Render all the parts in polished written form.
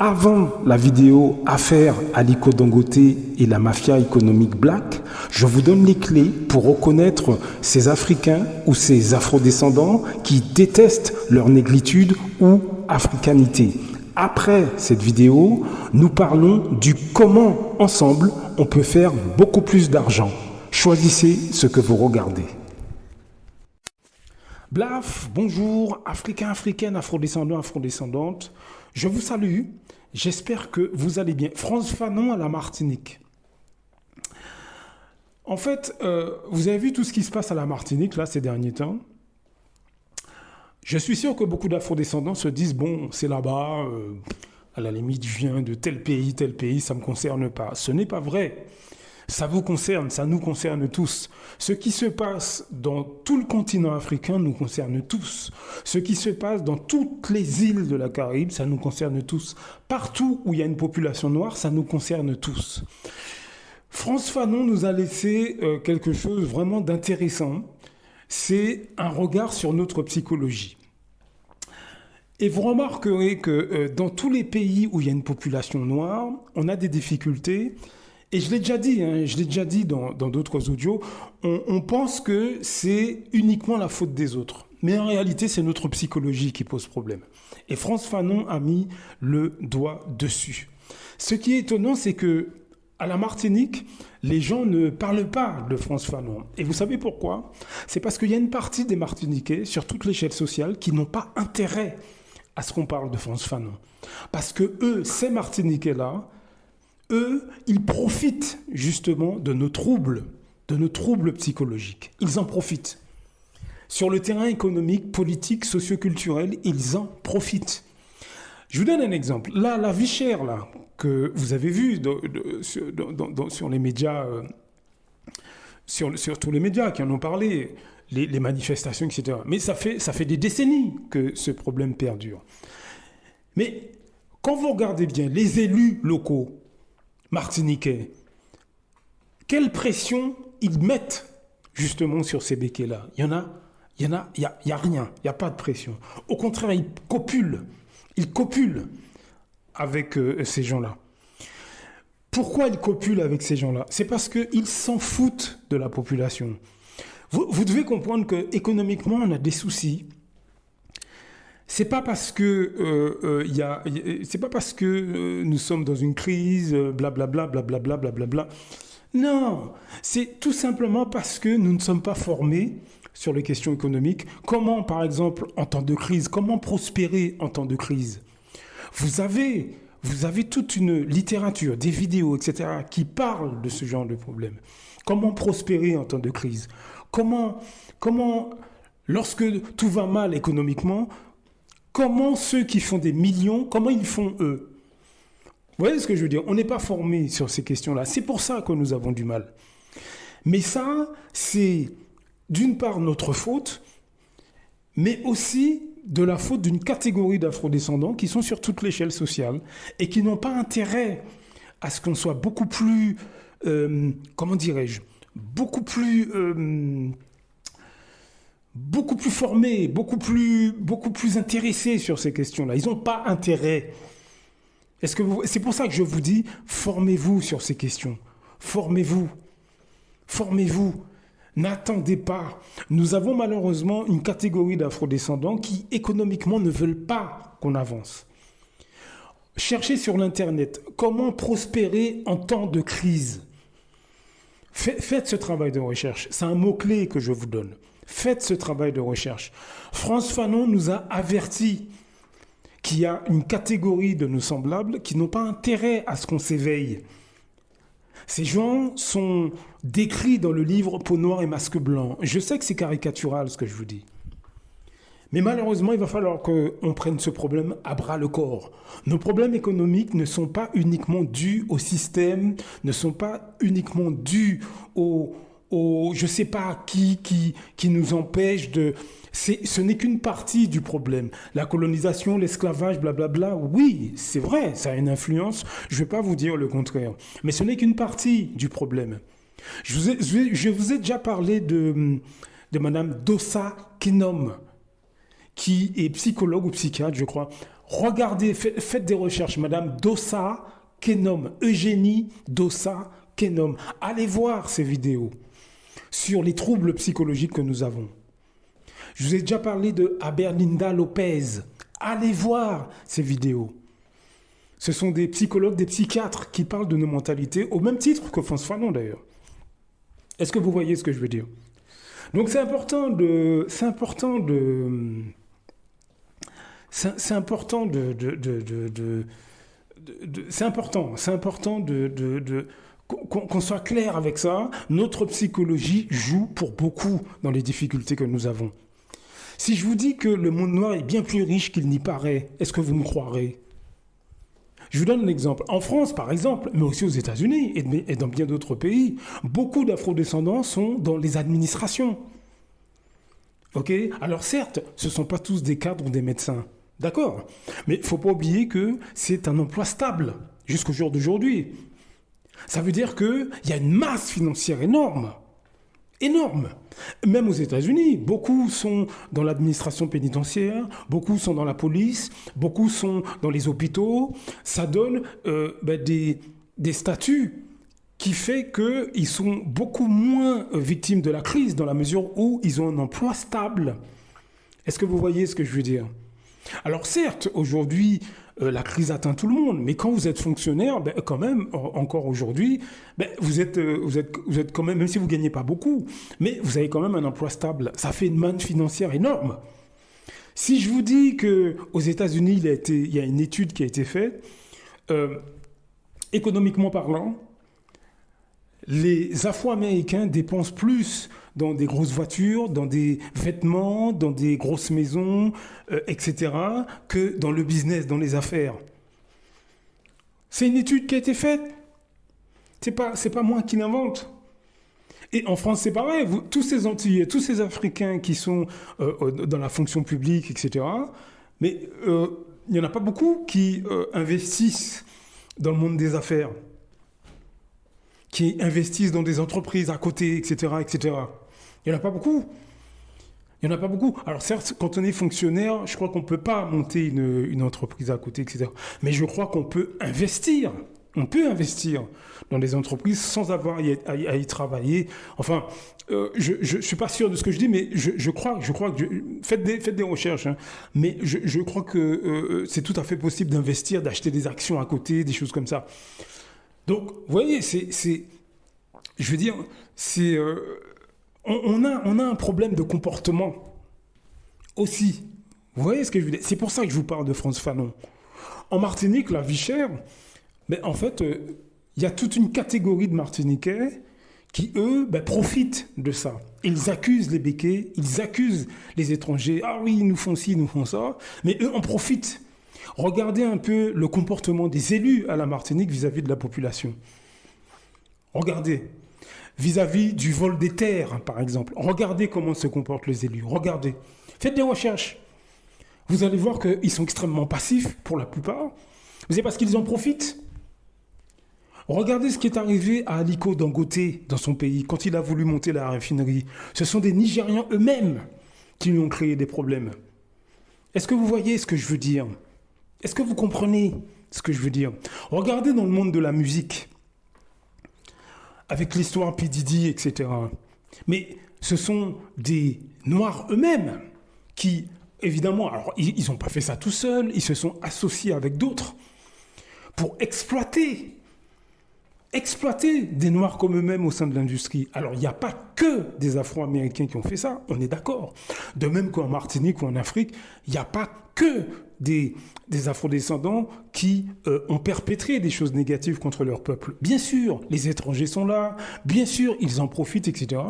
Avant la vidéo Affaire Aliko Dangote et la mafia économique black, je vous donne les clés pour reconnaître ces Africains ou ces Afrodescendants qui détestent leur négritude ou africanité. Après cette vidéo, nous parlons du comment, ensemble, on peut faire beaucoup plus d'argent. Choisissez ce que vous regardez. Blaf, bonjour, Africains, Africaines, Afrodescendants, Afrodescendantes. Je vous salue, j'espère que vous allez bien. Frantz Fanon à la Martinique. En fait, vous avez vu tout ce qui se passe à la Martinique là ces derniers temps. Je suis sûr que beaucoup d'Afrodescendants se disent, bon, c'est là-bas, à la limite, je viens de tel pays, ça ne me concerne pas. Ce n'est pas vrai. Ça vous concerne, ça nous concerne tous. Ce qui se passe dans tout le continent africain nous concerne tous. Ce qui se passe dans toutes les îles de la Caraïbe, ça nous concerne tous. Partout où il y a une population noire, ça nous concerne tous. Frantz Fanon nous a laissé quelque chose vraiment d'intéressant. C'est un regard sur notre psychologie. Et vous remarquerez que dans tous les pays où il y a une population noire, on a des difficultés. Et je l'ai déjà dit dans d'autres audios, on pense que c'est uniquement la faute des autres. Mais en réalité, c'est notre psychologie qui pose problème. Et Frantz Fanon a mis le doigt dessus. Ce qui est étonnant, c'est que à la Martinique, les gens ne parlent pas de Frantz Fanon. Et vous savez pourquoi? C'est parce qu'il y a une partie des Martiniquais, sur toute l'échelle sociale, qui n'ont pas intérêt à ce qu'on parle de Frantz Fanon. Parce que eux, ces Martiniquais-là, eux, ils profitent justement de nos troubles psychologiques. Ils en profitent. Sur le terrain économique, politique, socioculturel, ils en profitent. Je vous donne un exemple. Là, la vie chère, là, que vous avez vu sur les médias, sur tous les médias qui en ont parlé, les manifestations, etc. Mais ça fait des décennies que ce problème perdure. Mais quand vous regardez bien les élus locaux, martiniquais, quelle pression ils mettent justement sur ces béquets-là? Il y a rien, il n'y a pas de pression. Au contraire, ils copulent avec ces gens-là. Pourquoi ils copulent avec ces gens-là? C'est parce qu'ils s'en foutent de la population. Vous devez comprendre qu'économiquement, on a des soucis. C'est pas parce que nous sommes dans une crise, blablabla, blablabla, blablabla. Non, c'est tout simplement parce que nous ne sommes pas formés sur les questions économiques. Comment, par exemple, en temps de crise, comment prospérer en temps de crise? Vous avez toute une littérature, des vidéos, etc., qui parlent de ce genre de problème. Comment prospérer en temps de crise? Comment, lorsque tout va mal économiquement, comment ceux qui font des millions, comment ils font eux? Vous voyez ce que je veux dire? On n'est pas formé sur ces questions-là. C'est pour ça que nous avons du mal. Mais ça, c'est d'une part notre faute, mais aussi de la faute d'une catégorie d'afrodescendants qui sont sur toute l'échelle sociale et qui n'ont pas intérêt à ce qu'on soit beaucoup plus, comment dirais-je, beaucoup plus formés, beaucoup plus intéressés sur ces questions-là. Ils n'ont pas intérêt. C'est pour ça que je vous dis, formez-vous sur ces questions. Formez-vous. N'attendez pas. Nous avons malheureusement une catégorie d'afrodescendants qui, économiquement, ne veulent pas qu'on avance. Cherchez sur l'Internet comment prospérer en temps de crise. Faites ce travail de recherche. C'est un mot-clé que je vous donne. Faites ce travail de recherche. Frantz Fanon nous a avertis qu'il y a une catégorie de nos semblables qui n'ont pas intérêt à ce qu'on s'éveille. Ces gens sont décrits dans le livre Peau noire et masque blanc. Je sais que c'est caricatural ce que je vous dis. Mais malheureusement, il va falloir qu'on prenne ce problème à bras le corps. Nos problèmes économiques ne sont pas uniquement dus au système, ne sont pas uniquement dus au je ne sais pas qui nous empêche de... Ce n'est qu'une partie du problème. La colonisation, l'esclavage, blablabla, oui, c'est vrai, ça a une influence. Je ne vais pas vous dire le contraire. Mais ce n'est qu'une partie du problème. Je vous ai déjà parlé de Madame Dossa Kenom, qui est psychologue ou psychiatre, je crois. Regardez, faites des recherches, Madame Dossa Kenom, Eugénie Dossa Kenom. Allez voir ces vidéos sur les troubles psychologiques que nous avons. Je vous ai déjà parlé de Aberlinda Lopez. Allez voir ces vidéos. Ce sont des psychologues, des psychiatres qui parlent de nos mentalités, au même titre que François Fanon d'ailleurs. Est-ce que vous voyez ce que je veux dire? Donc c'est important de qu'on soit clair avec ça. Notre psychologie joue pour beaucoup dans les difficultés que nous avons. Si je vous dis que le monde noir est bien plus riche qu'il n'y paraît, est-ce que vous me croirez? Je vous donne un exemple. En France, par exemple, mais aussi aux États-Unis et dans bien d'autres pays, beaucoup d'afro-descendants sont dans les administrations. Ok? Alors certes, ce ne sont pas tous des cadres ou des médecins. D'accord? Mais il ne faut pas oublier que c'est un emploi stable jusqu'au jour d'aujourd'hui. Ça veut dire qu'il y a une masse financière énorme. Énorme. Même aux États-Unis, beaucoup sont dans l'administration pénitentiaire, beaucoup sont dans la police, beaucoup sont dans les hôpitaux. Ça donne des statuts qui fait qu'ils sont beaucoup moins victimes de la crise dans la mesure où ils ont un emploi stable. Est-ce que vous voyez ce que je veux dire? Alors certes, aujourd'hui, la crise atteint tout le monde, mais quand vous êtes fonctionnaire, quand même, encore aujourd'hui, vous êtes quand même si vous ne gagnez pas beaucoup, mais vous avez quand même un emploi stable. Ça fait une manne financière énorme. Si je vous dis qu'aux États-Unis, il y a une étude qui a été faite, économiquement parlant, les Afro-Américains dépensent plus dans des grosses voitures, dans des vêtements, dans des grosses maisons, etc., que dans le business, dans les affaires. C'est une étude qui a été faite. C'est pas moi qui l'invente. Et en France, c'est pareil. Tous ces Antillais, tous ces Africains qui sont dans la fonction publique, etc., mais il n'y en a pas beaucoup qui investissent dans le monde des affaires, qui investissent dans des entreprises à côté, etc., etc. Il n'y en a pas beaucoup. Il n'y en a pas beaucoup. Alors certes, quand on est fonctionnaire, je crois qu'on ne peut pas monter une entreprise à côté, etc. Mais je crois qu'on peut investir. On peut investir dans des entreprises sans avoir à y travailler. Enfin, je ne suis pas sûr de ce que je dis, mais je crois que... Faites des recherches, hein, mais je crois que c'est tout à fait possible d'investir, d'acheter des actions à côté, des choses comme ça. Donc, vous voyez, je veux dire, on a un problème de comportement aussi. Vous voyez ce que je veux dire? C'est pour ça que je vous parle de François Fanon. En Martinique, la vie chère, mais en fait, il y a toute une catégorie de Martiniquais qui, eux, profitent de ça. Ils accusent les béquets, ils accusent les étrangers. Ah oui, ils nous font ci, ils nous font ça. Mais eux en profitent. Regardez un peu le comportement des élus à la Martinique vis-à-vis de la population. Regardez. Vis-à-vis du vol des terres, par exemple. Regardez comment se comportent les élus. Regardez. Faites des recherches. Vous allez voir qu'ils sont extrêmement passifs pour la plupart. C'est parce qu'ils en profitent. Regardez ce qui est arrivé à Aliko Dangote dans son pays quand il a voulu monter la raffinerie. Ce sont des Nigérians eux-mêmes qui lui ont créé des problèmes. Est-ce que vous voyez ce que je veux dire? Est-ce que vous comprenez ce que je veux dire? Regardez dans le monde de la musique, avec l'histoire P. Diddy, etc. Mais ce sont des Noirs eux-mêmes qui, évidemment, alors ils n'ont pas fait ça tout seuls, ils se sont associés avec d'autres pour exploiter des Noirs comme eux-mêmes au sein de l'industrie. Alors, il n'y a pas que des Afro-Américains qui ont fait ça, on est d'accord. De même qu'en Martinique ou en Afrique, il n'y a pas que des Afro-descendants qui ont perpétré des choses négatives contre leur peuple. Bien sûr, les étrangers sont là, bien sûr, ils en profitent, etc.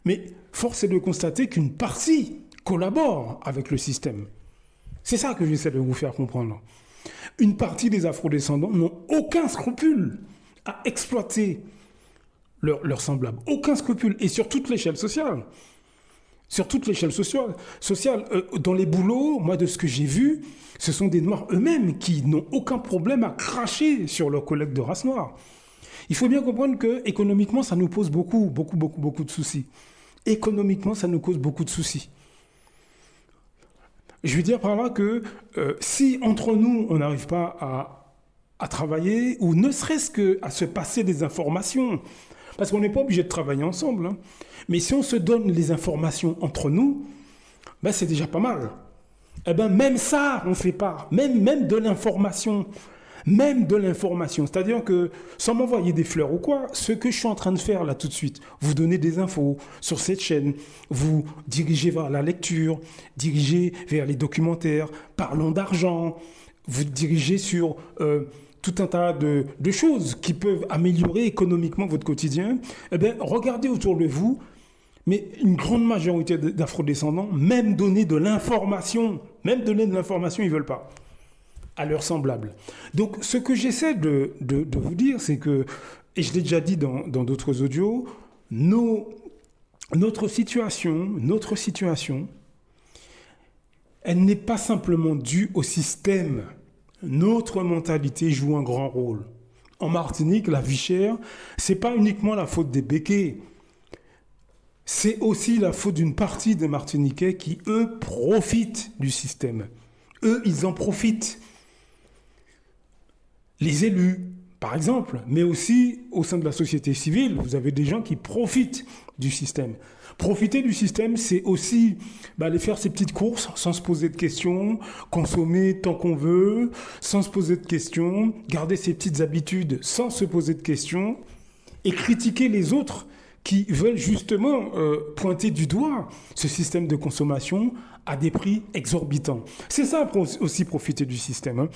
Mais force est de constater qu'une partie collabore avec le système. C'est ça que j'essaie de vous faire comprendre. Une partie des Afro-descendants n'ont aucun scrupule à exploiter leurs semblables. Aucun scrupule. Et sur toute l'échelle sociale. Sur toute l'échelle sociale. Dans les boulots, moi, de ce que j'ai vu, ce sont des Noirs eux-mêmes qui n'ont aucun problème à cracher sur leurs collègues de race noire. Il faut bien comprendre qu'économiquement, ça nous pose beaucoup de soucis. Économiquement, ça nous cause beaucoup de soucis. Je veux dire par là que si entre nous, on n'arrive pas à travailler, ou ne serait-ce qu'à se passer des informations, parce qu'on n'est pas obligé de travailler ensemble, hein, mais si on se donne les informations entre nous, ben c'est déjà pas mal. Eh ben même ça, on ne fait pas. Même de l'information. Même de l'information. C'est-à-dire que, sans m'envoyer des fleurs ou quoi, ce que je suis en train de faire là tout de suite, vous donner des infos sur cette chaîne, vous diriger vers la lecture, diriger vers les documentaires, parlons d'argent, vous diriger sur tout un tas de choses qui peuvent améliorer économiquement votre quotidien. Eh bien, regardez autour de vous, mais une grande majorité d'afrodescendants, même donner de l'information, ils ne veulent pas à leurs semblables. Donc, ce que j'essaie de vous dire, c'est que, et je l'ai déjà dit dans d'autres audios, notre situation, elle n'est pas simplement due au système. Notre mentalité joue un grand rôle. En Martinique, la vie chère, c'est pas uniquement la faute des béquets. C'est aussi la faute d'une partie des Martiniquais qui, eux, profitent du système. Eux, ils en profitent. Les élus, par exemple, mais aussi au sein de la société civile, vous avez des gens qui profitent du système. Profiter du système, c'est aussi aller faire ses petites courses sans se poser de questions, consommer tant qu'on veut, sans se poser de questions, garder ses petites habitudes sans se poser de questions, et critiquer les autres qui veulent justement pointer du doigt ce système de consommation à des prix exorbitants. C'est ça aussi profiter du système. Hein.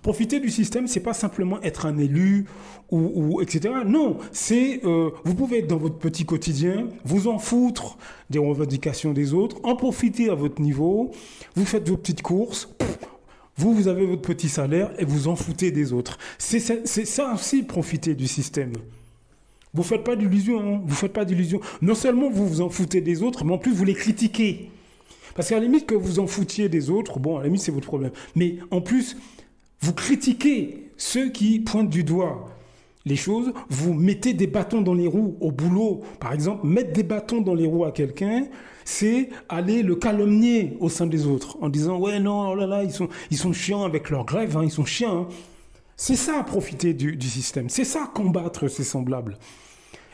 Profiter du système, c'est pas simplement être un élu ou etc. Non, c'est vous pouvez être dans votre petit quotidien, vous en foutre des revendications des autres, en profiter à votre niveau, vous faites vos petites courses. Vous avez votre petit salaire et vous en foutez des autres. C'est ça aussi profiter du système. Vous ne faites pas d'illusions, hein. Vous faites pas d'illusions. Non seulement vous vous en foutez des autres, mais en plus vous les critiquez. Parce qu'à la limite que vous en foutiez des autres, bon, à la limite c'est votre problème. Mais en plus, vous critiquez ceux qui pointent du doigt les choses, vous mettez des bâtons dans les roues au boulot. Par exemple, mettre des bâtons dans les roues à quelqu'un, c'est aller le calomnier au sein des autres, en disant « Ouais, non, oh là là, ils sont chiants avec leur grève, hein, ils sont chiants. Hein. » C'est ça, profiter du système. C'est ça, combattre ses semblables.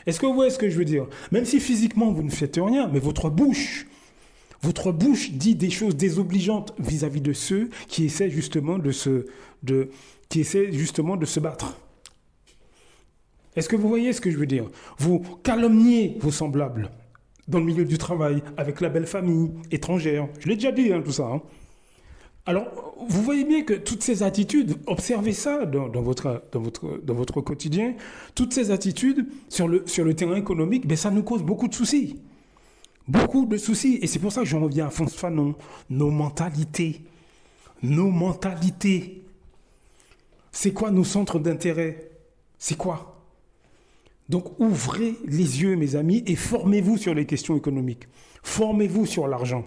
Est-ce que vous voyez ce que je veux dire? Même si physiquement, vous ne faites rien, mais votre bouche dit des choses désobligeantes vis-à-vis de ceux qui essaient justement de se battre. Est-ce que vous voyez ce que je veux dire? Vous calomniez vos semblables dans le milieu du travail, avec la belle famille étrangère. Je l'ai déjà dit, hein, tout ça. Hein. Alors, vous voyez bien que toutes ces attitudes, observez ça dans votre quotidien, toutes ces attitudes sur le terrain économique, ben, ça nous cause beaucoup de soucis. Beaucoup de soucis. Et c'est pour ça que j'en reviens à Frantz Fanon. Nos mentalités. C'est quoi nos centres d'intérêt? C'est quoi? Donc, ouvrez les yeux, mes amis, et formez-vous sur les questions économiques. Formez-vous sur l'argent.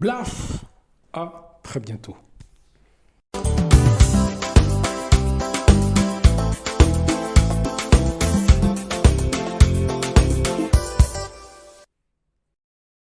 Blaf! À très bientôt.